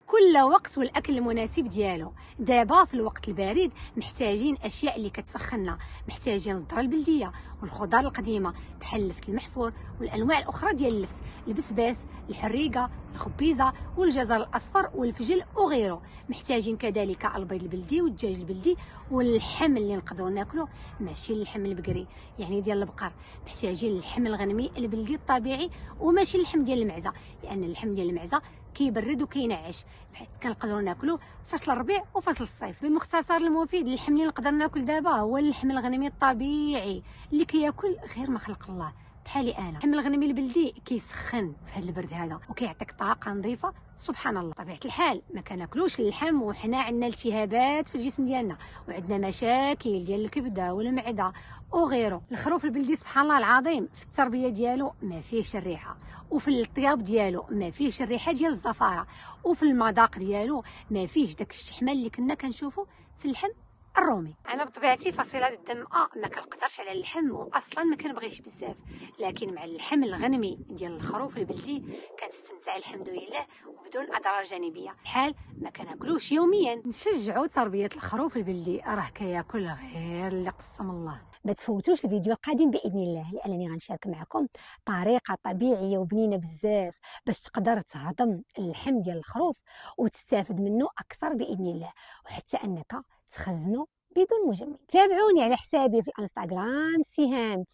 كل وقت والاكل المناسب ديالو. دابا في الوقت البارد محتاجين اشياء اللي كتسخننا، محتاجين الذره البلديه والخضار القديمه بحال اللفت المحفور والانواع الاخرى ديال اللفت، البسباس، الحريقه، الخبيزه والجزر الاصفر والفجل وغيره. محتاجين كذلك البيض البلدي والدجاج البلدي واللحم اللي نقدروا ناكلو، ماشي اللحم البقري يعني ديال البقر. محتاجين اللحم الغنمي البلدي الطبيعي وماشي اللحم ديال المعزه، لان اللحم ديال المعزه كيبرد وكينعش، حيت كنقدروا ناكلوه فصل الربيع وفصل الصيف. بمختصر المفيد، اللحم اللي نقدر ناكل دابا هو اللحم الغنمي الطبيعي اللي كياكل غير ما خلق الله، بحالي انا. اللحم الغنمي البلدي كيسخن في هذا البرد هذا وكيعطيك طاقه نظيفه سبحان الله. طبيعه الحال ما كناكلوش اللحم وحنا عندنا التهابات في الجسم ديالنا وعندنا مشاكل ديال الكبده والمعده وغيره. الخروف البلدي سبحان الله العظيم في التربيه ديالو ما فيهش الريحه، وفي الطياب ديالو ما فيهش الريحه ديال الزفاره، وفي المذاق ديالو ما فيهش داك الشحمه اللي كنا كنشوفوا في اللحم الرومي. انا بطبيعتي فصيله الدم ما كنقدرش على اللحم واصلا ما كنبغيش بزاف، لكن مع اللحم الغنمي ديال الخروف البلدي كنستمتع الحمد لله وبدون اضرار جانبيه. الحال ما كناكلوش يوميا. نشجعوا تربيه الخروف البلدي، راه كياكل غير اللي قسم الله. ما تفوتوش الفيديو القادم باذن الله، لانني غنشارك معكم طريقه طبيعيه وبنينه بزاف باش تقدر تهضم اللحم ديال الخروف وتستافد منه اكثر باذن الله، وحتى انك تخزنه بدون مجمد. تابعوني على حسابي في الانستغرام سهام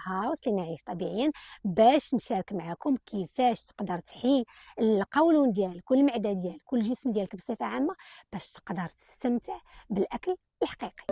هاوس لنعيش طبيعيا باش نشارك معكم كيفاش تقدر تحيي القولون ديالك والمعده ديالك والجسم ديالك بصفه عامه باش تقدر تستمتع بالاكل الحقيقي.